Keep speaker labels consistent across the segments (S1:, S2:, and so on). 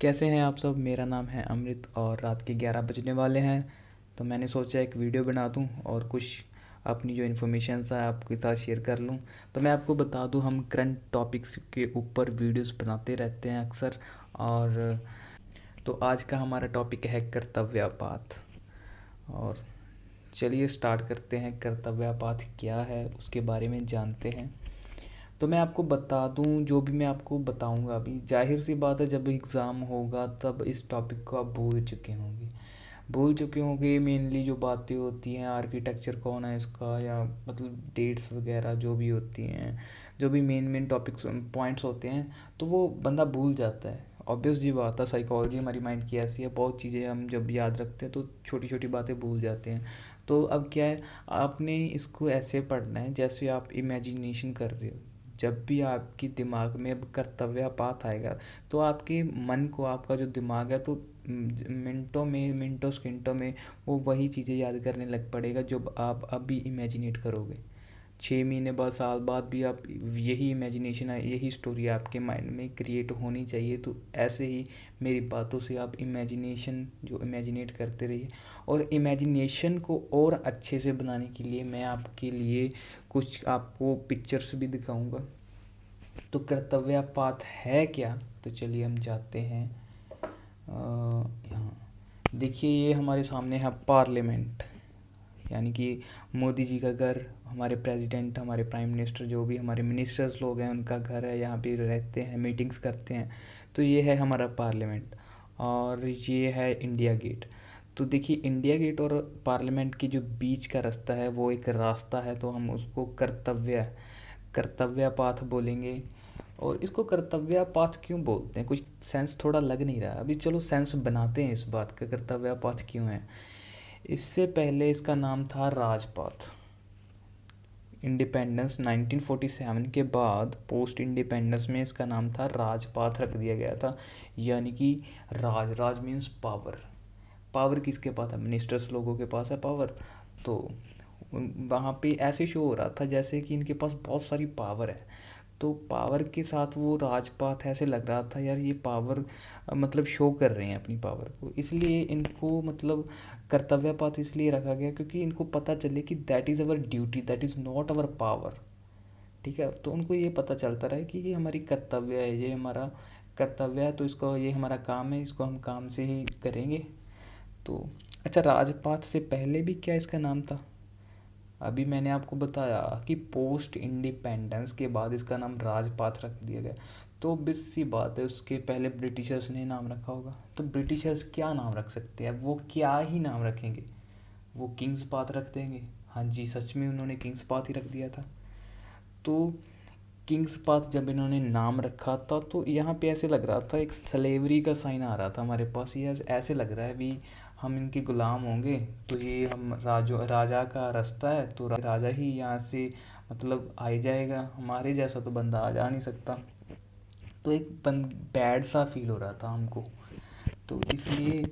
S1: कैसे हैं आप सब। मेरा नाम है अमृत और रात के 11 बजने वाले हैं। तो मैंने सोचा एक वीडियो बना दूं और कुछ अपनी जो इन्फॉर्मेशंस है आपके साथ शेयर कर लूं। तो मैं आपको बता दूं, हम करंट टॉपिक्स के ऊपर वीडियोस बनाते रहते हैं अक्सर। और तो आज का हमारा टॉपिक है कर्तव्यपात। और चलिए स्टार्ट करते हैं। कर्तव्यपात क्या है उसके बारे में जानते हैं। तो मैं आपको बता दूं, जो भी मैं आपको बताऊंगा अभी, जाहिर सी बात है जब एग्ज़ाम होगा तब इस टॉपिक को आप भूल चुके होंगे। मेनली जो बातें होती हैं, आर्किटेक्चर कौन है इसका, या मतलब डेट्स वगैरह जो भी होती हैं, जो भी मेन मेन टॉपिक्स पॉइंट्स होते हैं, तो वो बंदा भूल जाता है। ऑब्वियस जी बात है, साइकोलॉजी हमारी माइंड की ऐसी है, बहुत चीज़ें हम जब याद रखते हैं तो छोटी छोटी बातें भूल जाते हैं। तो अब क्या है, आपने इसको ऐसे पढ़ना है जैसे आप इमेजिनेशन कर रहे हो। जब भी आपकी दिमाग में अब कर्तव्यपात आएगा तो आपके मन को, आपका जो दिमाग है, तो मिनटों सेकंडों में वो वही चीज़ें याद करने लग पड़ेगा जो आप अभी इमेजिनेट करोगे। 6 महीने बाद, साल बाद भी आप यही इमेजिनेशन है, यही स्टोरी आपके माइंड में क्रिएट होनी चाहिए। तो ऐसे ही मेरी बातों से आप इमेजिनेशन जो इमेजिनेट करते रहिए। और इमेजिनेशन को और अच्छे से बनाने के लिए मैं आपके लिए कुछ आपको पिक्चर्स भी दिखाऊंगा। तो कर्तव्यपात है क्या, तो चलिए हम जाते हैं यहाँ। देखिए, ये हमारे सामने है पार्लियामेंट, यानी कि मोदी जी का घर। हमारे प्रेसिडेंट, हमारे प्राइम मिनिस्टर, जो भी हमारे मिनिस्टर्स लोग हैं, उनका घर है। यहाँ पे रहते हैं, मीटिंग्स करते हैं। तो ये है हमारा पार्लियामेंट। और ये है इंडिया गेट। तो देखिए, इंडिया गेट और पार्लियामेंट की जो बीच का रास्ता है वो एक रास्ता है, तो हम उसको कर्तव्य पाथ बोलेंगे। और इसको कर्तव्य पाथ क्यों बोलते हैं, कुछ सेंस थोड़ा लग नहीं रहा। अभी चलो सेंस बनाते हैं इस बात का, कर्तव्य पाथ क्यों है। इससे पहले इसका नाम था राजपाथ। इंडिपेंडेंस 1947 के बाद पोस्ट इंडिपेंडेंस में इसका नाम था राजपाथ रख दिया गया था। यानी कि राज मीन्स पावर। पावर किसके पास है, मिनिस्टर्स लोगों के पास है पावर। तो वहाँ पे ऐसे शो हो रहा था जैसे कि इनके पास बहुत सारी पावर है। तो पावर के साथ वो राजपाथ ऐसे लग रहा था, यार ये पावर मतलब शो कर रहे हैं अपनी पावर को, इसलिए इनको मतलब कर्तव्य पाथ इसलिए रखा गया क्योंकि इनको पता चले कि that is our duty, that is not our power. ठीक है, तो उनको ये पता चलता रहा कि ये हमारी कर्तव्य है, ये हमारा कर्तव्य है, तो इसको, ये हमारा काम है, इसको हम काम से ही करेंगे। तो अच्छा, राजपाथ से पहले भी क्या इसका नाम था। अभी मैंने आपको बताया कि पोस्ट इंडिपेंडेंस के बाद इसका नाम राजपाथ रख दिया गया। तो ऑब्वियस सी बात है, उसके पहले ब्रिटिशर्स ने नाम रखा होगा। तो ब्रिटिशर्स क्या नाम रख सकते हैं, वो क्या ही नाम रखेंगे, वो किंग्स पाथ रख देंगे। हाँ जी, सच में उन्होंने किंग्स पाथ ही रख दिया था। तो किंग्स पाथ जब इन्होंने नाम रखा था तो यहाँ पे ऐसे लग रहा था, एक स्लेवरी का साइन आ रहा था हमारे पास। ये ऐसे लग रहा है भी हम इनके गुलाम होंगे, तो ये हम राजा का रास्ता है, तो राजा ही यहाँ से मतलब आ ही जाएगा, हमारे जैसा तो बंदा आ जा नहीं सकता। तो एक बैड सा फील हो रहा था हमको। तो इसलिए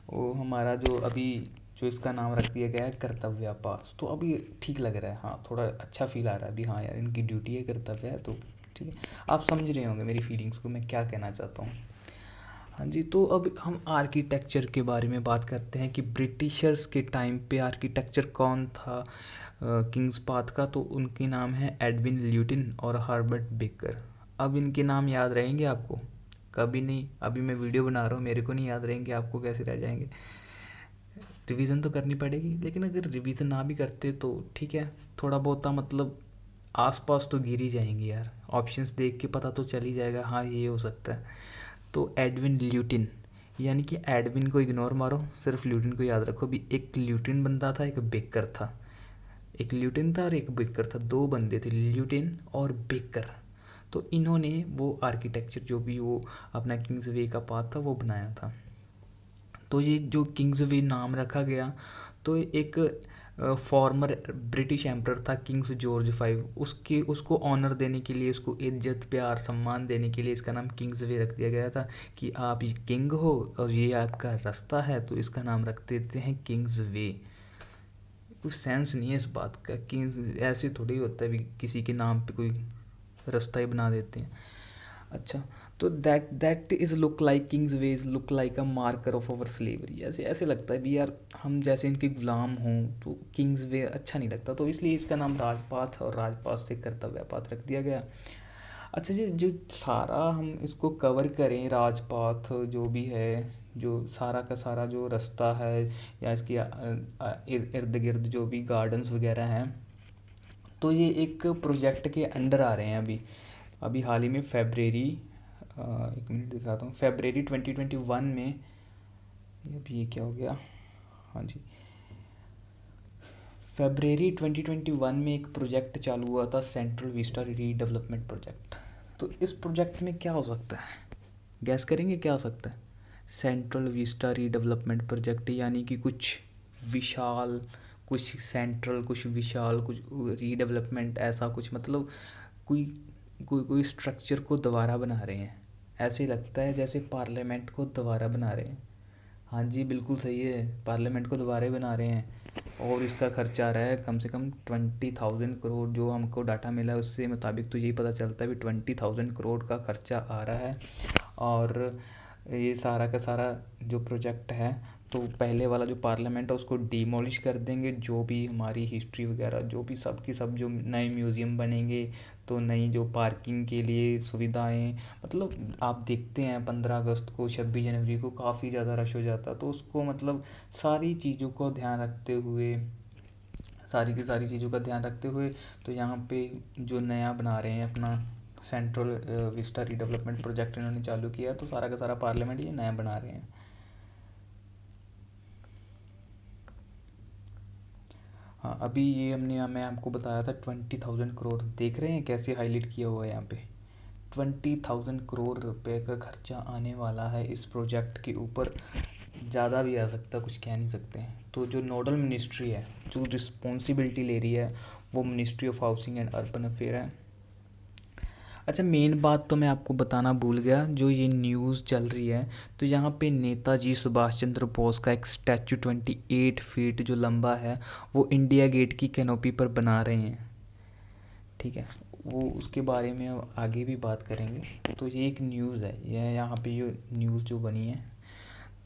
S1: वो हमारा जो अभी जो इसका नाम रख दिया गया है कर्तव्य पास, तो अभी ठीक लग रहा है। हाँ, थोड़ा अच्छा फील आ रहा है अभी। हाँ यार, इनकी ड्यूटी है, कर्तव्य है, तो ठीक है। आप समझ रहे होंगे मेरी फीलिंग्स को, मैं क्या कहना चाहता हूँ। हाँ जी, तो अब हम आर्किटेक्चर के बारे में बात करते हैं कि ब्रिटिशर्स के टाइम पे आर्किटेक्चर कौन था किंग्स पाथ का। तो उनके नाम है एडविन ल्यूटिन और हर्बर्ट बेकर। अब इनके नाम याद रहेंगे आपको, कभी नहीं। अभी मैं वीडियो बना रहा हूँ, मेरे को नहीं याद रहेंगे, आपको कैसे रह जाएंगे। रिवीजन तो करनी पड़ेगी, लेकिन अगर रिवीजन ना भी करते तो ठीक है, थोड़ा बहुत मतलब आसपास तो गिर ही जाएंगे यार। ऑप्शंस देख के पता तो चल ही जाएगा, हाँ ये हो सकता है। तो एडविन ल्यूटिन, यानी कि एडविन को इग्नोर मारो, सिर्फ ल्यूटिन को याद रखो भी। एक ल्यूटिन बंदा था, एक बेकर था। एक ल्यूटिन था और एक बेकर था, दो बंदे थे, ल्यूटिन और बेकर। तो इन्होंने वो आर्किटेक्चर जो भी वो अपना किंग्स वे का पाथ था वो बनाया था। तो ये जो किंग्स वे नाम रखा गया, तो एक फॉर्मर ब्रिटिश एम्परर था किंग्स जॉर्ज 5, उसके उसको ऑनर देने के लिए, उसको इज्जत प्यार सम्मान देने के लिए इसका नाम किंग्स वे रख दिया गया था कि आप ये किंग हो और ये आपका रास्ता है, तो इसका नाम रख देते हैं किंग्स वे। कुछ सेंस नहीं है इस बात का, किंग्स ऐसे थोड़ी होता है भी किसी के नाम पे कोई रास्ता ही बना देते हैं। अच्छा, तो that is look like Kingsway look like a marker of our slavery, ऐसे ऐसे लगता है भी यार हम जैसे इनके गुलाम हों, तो किंग्स वे अच्छा नहीं लगता, तो इसलिए इसका नाम राजपाथ और राजपाथ से कर्तव्य पाथ रख दिया गया। अच्छा जी, जो सारा हम इसको कवर करें, राजपाथ जो भी है, जो सारा का सारा जो रास्ता है या इसकी इर्द गिर्द जो भी गार्डन्स वगैरह हैं, तो ये एक प्रोजेक्ट के अंडर आ रहे हैं। अभी अभी हाल ही में फेबररी, एक मिनट दिखाता हूँ, फेबररी 2021 में, अभी ये क्या हो गया, हाँ जी, फेबररी 2021 में एक प्रोजेक्ट चालू हुआ था, सेंट्रल विस्टा रीडेवलपमेंट प्रोजेक्ट। तो इस प्रोजेक्ट में क्या हो सकता है, गैस करेंगे क्या हो सकता है? सेंट्रल विस्टा रीडेवलपमेंट प्रोजेक्ट, यानी कि कुछ विशाल, कुछ सेंट्रल, कुछ विशाल, कुछ रीडेवलपमेंट, ऐसा कुछ मतलब कोई कोई स्ट्रक्चर को दोबारा बना रहे हैं। ऐसे लगता है जैसे पार्लियामेंट को दोबारा बना रहे हैं। हाँ जी, बिल्कुल सही है, पार्लियामेंट को दोबारा ही बना रहे हैं। और इसका खर्चा आ रहा है कम से कम 20,000 करोड़, जो हमको डाटा मिला है उससे मुताबिक तो यही पता चलता है भी 20,000 करोड़ का खर्चा आ रहा है। और ये सारा का सारा जो प्रोजेक्ट है, तो पहले वाला जो पार्लियामेंट है उसको डिमोलिश कर देंगे, जो भी हमारी हिस्ट्री वगैरह जो भी सब की सब जो नए म्यूज़ियम बनेंगे, तो नई जो पार्किंग के लिए सुविधाएं, मतलब आप देखते हैं 15 अगस्त को, 26 जनवरी को काफ़ी ज़्यादा रश हो जाता है, तो उसको मतलब सारी चीज़ों को ध्यान रखते हुए, सारी की सारी चीज़ों का ध्यान रखते हुए, तो यहाँ पे जो नया बना रहे हैं अपना सेंट्रल विस्टा रीडेवलपमेंट प्रोजेक्ट इन्होंने चालू किया, तो सारा का सारा पार्लियामेंट ये नया बना रहे हैं। हाँ, अभी ये मैं आपको बताया था 20,000 करोड़, देख रहे हैं कैसे हाईलाइट किया हुआ है यहाँ पे। 20,000 करोड़ रुपए का खर्चा आने वाला है इस प्रोजेक्ट के ऊपर, ज़्यादा भी आ सकता, कुछ कह नहीं सकते हैं। तो जो नोडल मिनिस्ट्री है, जो रिस्पॉन्सिबिलिटी ले रही है, वो ministry of housing and urban affair है। अच्छा, मेन बात तो मैं आपको बताना भूल गया, जो ये न्यूज़ चल रही है, तो यहाँ पे नेताजी सुभाष चंद्र बोस का एक स्टैचू 28 फीट जो लंबा है, वो इंडिया गेट की कैनोपी पर बना रहे हैं। ठीक है, वो उसके बारे में अब आगे भी बात करेंगे। तो ये एक न्यूज़ है, यह यहाँ पे ये न्यूज़ जो बनी है।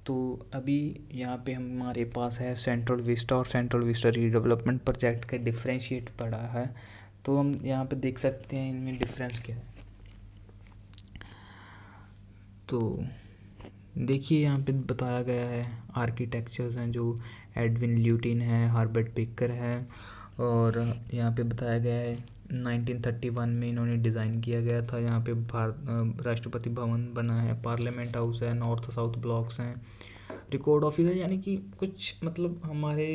S1: तो अभी यहाँ पे हमारे पास है सेंट्रल विस्टा और सेंट्रल विस्टा रीडेवलपमेंट प्रोजेक्ट का डिफ्रेंशिएट पड़ा है, तो हम यहाँ पे देख सकते हैं इनमें डिफरेंस क्या है। तो देखिए यहाँ पे बताया गया है, आर्किटेक्चर्स हैं जो एडविन ल्यूटिन है, हार्बर्ट बेकर है, और यहाँ पे बताया गया है 1931 में इन्होंने डिज़ाइन किया गया था। यहाँ पे भारत राष्ट्रपति भवन बना है, पार्लियामेंट हाउस है, नॉर्थ साउथ ब्लॉक्स हैं, रिकॉर्ड ऑफिस है, यानी कि कुछ मतलब हमारे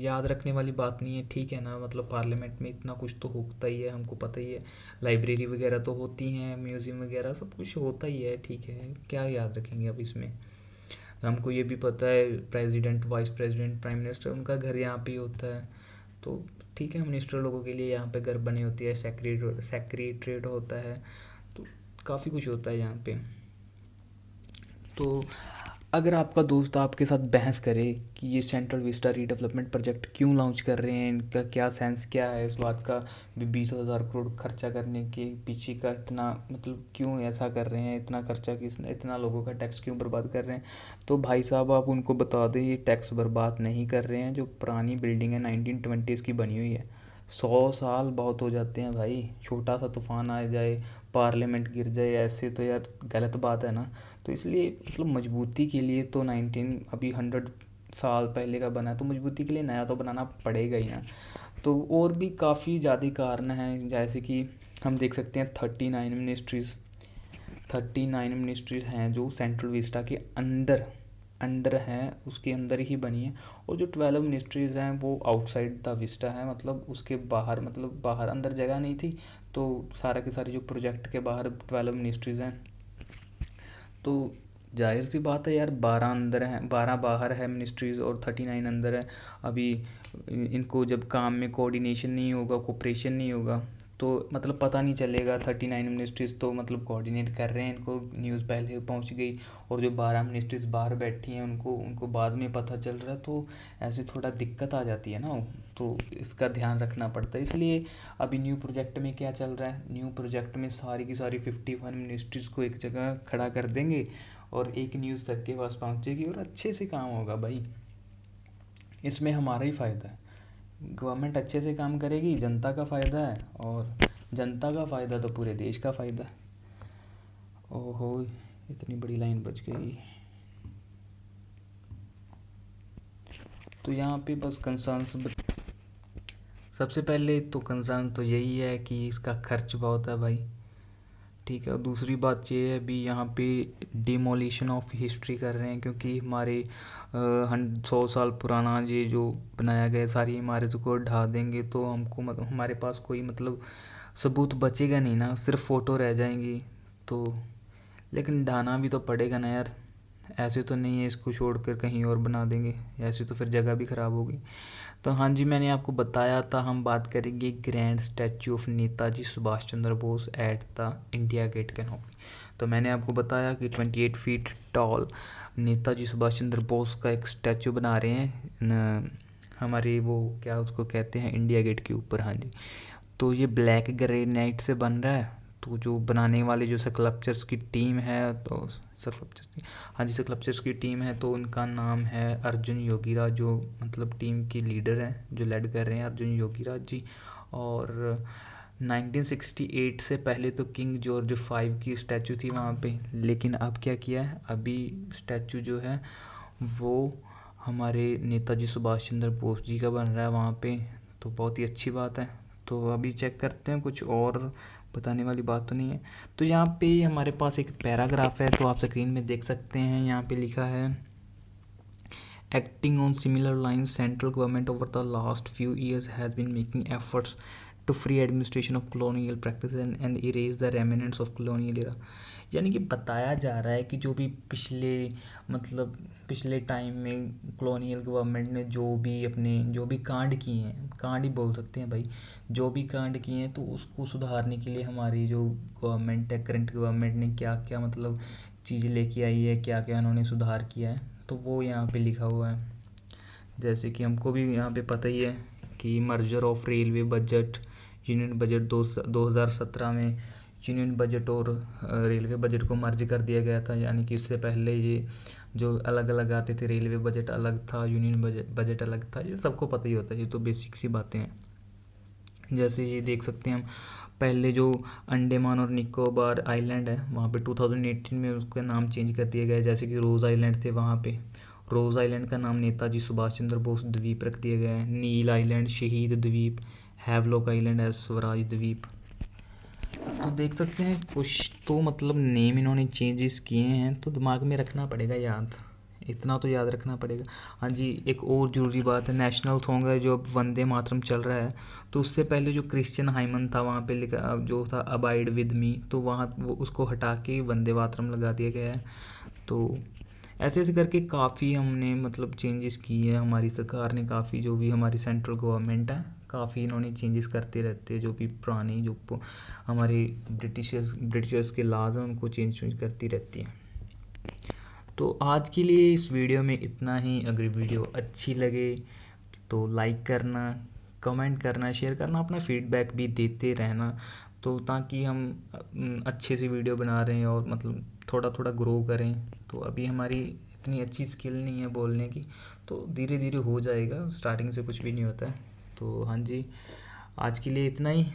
S1: याद रखने वाली बात नहीं है, ठीक है ना, मतलब पार्लियामेंट में इतना कुछ तो होता ही है, हमको पता ही है। लाइब्रेरी वगैरह तो होती हैं, म्यूज़ियम वगैरह सब कुछ होता ही है, ठीक है, क्या याद रखेंगे अब इसमें। हमको ये भी पता है president, vice president, prime minister, उनका घर यहाँ पे ही होता है, तो ठीक है, मिनिस्टर लोगों के लिए यहाँ पे घर बनी होती है, सेक्रेटरीट होता है, तो काफ़ी कुछ होता है यहाँ पे। तो अगर आपका दोस्त आपके साथ बहस करे कि ये सेंट्रल विस्टा रीडेवलपमेंट प्रोजेक्ट क्यों लॉन्च कर रहे हैं, इनका क्या सेंस क्या है इस बात का, 20,000 करोड़ खर्चा करने के पीछे का इतना मतलब क्यों ऐसा कर रहे हैं, इतना खर्चा किस, इतना लोगों का टैक्स क्यों बर्बाद कर रहे हैं, तो भाई साहब आप उनको बता दें ये टैक्स बर्बाद नहीं कर रहे हैं। जो पुरानी बिल्डिंग है 1920s की बनी हुई है, 100 साल बहुत हो जाते हैं भाई, छोटा सा तूफान आ जाए, पार्लियामेंट गिर जाए, ऐसे तो यार गलत बात है ना। तो इसलिए मतलब मजबूती के लिए तो 100 साल पहले का बना है, तो मजबूती के लिए नया तो बनाना पड़ेगा ही ना। तो और भी काफ़ी ज़्यादा कारण हैं, जैसे कि हम देख सकते हैं 39 मिनिस्ट्रीज़ हैं जो सेंट्रल विस्टा के अंदर अंडर हैं, उसके अंदर ही बनी है। और जो 12 मिनिस्ट्रीज़ हैं वो आउटसाइड द विस्टा है, मतलब उसके बाहर, मतलब बाहर, अंदर जगह नहीं थी, तो सारा के सारे जो प्रोजेक्ट के बाहर 12 मिनिस्ट्रीज़ हैं। तो जाहिर सी बात है यार, 12 अंदर हैं, 12 बाहर है मिनिस्ट्रीज़ और 39 अंदर है। अभी इनको जब काम में कोऑर्डिनेशन नहीं होगा, कोऑपरेशन नहीं होगा, तो मतलब पता नहीं चलेगा। 39 मिनिस्ट्रीज़ तो मतलब कोऑर्डिनेट कर रहे हैं, इनको न्यूज़ पहले पहुंच गई, और जो 12 मिनिस्ट्रीज़ बाहर बैठी हैं उनको उनको बाद में पता चल रहा है, तो ऐसे थोड़ा दिक्कत आ जाती है ना। तो इसका ध्यान रखना पड़ता है। इसलिए अभी न्यू प्रोजेक्ट में क्या चल रहा है, न्यू प्रोजेक्ट में सारी की सारी 51 मिनिस्ट्रीज़ को एक जगह खड़ा कर देंगे और एक न्यूज़ तक के पास पहुँचेगी और अच्छे से काम होगा भाई। इसमें हमारा ही फ़ायदा है। गवर्नमेंट अच्छे से काम करेगी, जनता का फ़ायदा है, और जनता का फ़ायदा तो पूरे देश का फ़ायदा है। ओहो, इतनी बड़ी लाइन बच गई। तो यहाँ पे बस कंसर्न्स, सबसे पहले तो कंसर्न तो यही है कि इसका खर्च बहुत है भाई, ठीक है। और दूसरी बात ये है, अभी यहाँ पे डिमोलिशन ऑफ हिस्ट्री कर रहे हैं, क्योंकि हमारे 100 साल पुराना ये जो बनाया गया सारी इमारतों को ढा देंगे, तो हमको मतलब हमारे पास कोई मतलब सबूत बचेगा नहीं ना, सिर्फ फ़ोटो रह जाएंगी। तो लेकिन ढाना भी तो पड़ेगा ना यार, ऐसे तो नहीं है इसको छोड़कर कहीं और बना देंगे, ऐसे तो फिर जगह भी ख़राब होगी। तो हाँ जी, मैंने आपको बताया था हम बात करेंगे grand statue of Netaji Subhash Chandra Bose at the India Gate canopy. तो मैंने आपको बताया कि 28 फीट टॉल नेताजी सुभाष चंद्र बोस का एक स्टैचू बना रहे हैं हमारे वो क्या उसको कहते हैं, इंडिया गेट के ऊपर। हाँ जी, तो ये ब्लैक ग्रेनाइट से बन रहा है। तो जो बनाने वाले जो स्कल्पचर्स की टीम है, तो स्कल्पचर्स की, हाँ जी, स्कल्पचर्स की टीम है, तो उनका नाम है अर्जुन योगीराज, जो मतलब टीम के लीडर हैं, जो लीड कर रहे हैं अर्जुन योगीराज जी। और 1968 से पहले तो किंग जॉर्ज 5 की स्टैचू थी वहाँ पे, लेकिन अब क्या किया है, अभी स्टैचू जो है वो हमारे नेताजी सुभाष चंद्र बोस जी का बन रहा है वहाँ पे। तो बहुत ही अच्छी बात है। तो अभी चेक करते हैं, कुछ और बताने वाली बात तो नहीं है। तो यहाँ पे हमारे पास एक पैराग्राफ है, तो आप स्क्रीन में देख सकते हैं। यहाँ पे लिखा है, acting on similar lines central government over the last few years has been making efforts to free administration of colonial practice and erase the remnants of colonial era. यानी कि बताया जा रहा है कि जो भी पिछले टाइम में कॉलोनियल गवर्नमेंट ने जो भी कांड किए हैं, कांड ही बोल सकते हैं भाई, जो भी कांड किए हैं, तो उसको सुधारने के लिए हमारी जो गवर्नमेंट है, करंट गवर्नमेंट ने क्या क्या मतलब चीज़ें लेके आई है, क्या क्या उन्होंने सुधार किया है, तो वो यहाँ पे लिखा हुआ है। जैसे कि हमको भी यहाँ पे पता ही है कि merger of railway budget, union budget 2017 में यूनियन बजट और रेलवे बजट को मर्ज कर दिया गया था। यानी कि इससे पहले ये जो अलग अलग आते थे, रेलवे बजट अलग था, यूनियन बजट अलग था, ये सबको पता ही होता है, ये तो बेसिक सी बातें हैं। जैसे ये देख सकते हैं हम, पहले जो अंडमान और निकोबार आइलैंड है वहाँ पे 2018 में उसका नाम चेंज कर दिया गया। जैसे कि रोज़ आइलैंड थे, वहाँ पे रोज़ आइलैंड का नाम नेताजी सुभाष चंद्र बोस द्वीप रख दिया गया है। नील आइलैंड शहीद द्वीप, हैवलॉक आइलैंड है स्वराज द्वीप। तो देख सकते हैं कुछ तो मतलब नेम इन्होंने चेंजेस किए हैं, तो दिमाग में रखना पड़ेगा याद, इतना तो याद रखना पड़ेगा। हाँ जी, एक और ज़रूरी बात है, नेशनल सॉन्ग है जो अब वंदे मातरम चल रहा है, तो उससे पहले जो क्रिश्चियन हाइमन था वहाँ पे लिखा जो था अबाइड विद मी, तो वहाँ वो उसको हटा के वंदे मातरम लगा दिया गया है। तो ऐसे ऐसे करके काफ़ी हमने मतलब चेंजेस किए हैं, हमारी सरकार ने काफ़ी, जो भी हमारी सेंट्रल गवर्नमेंट है, काफ़ी इन्होंने चेंजेस करते रहते हैं। जो भी पुरानी जो हमारे ब्रिटिशर्स के लॉज हैं उनको चेंज करती रहती है। तो आज के लिए इस वीडियो में इतना ही। अगर वीडियो अच्छी लगे तो लाइक करना, कमेंट करना, शेयर करना, अपना फीडबैक भी देते रहना, तो ताकि हम अच्छे से वीडियो बना रहे हैं और मतलब थोड़ा थोड़ा ग्रो करें। तो अभी हमारी इतनी अच्छी स्किल नहीं है बोलने की, तो धीरे धीरे हो जाएगा, स्टार्टिंग से कुछ भी नहीं होता है। तो हाँ जी, आज के लिए इतना ही।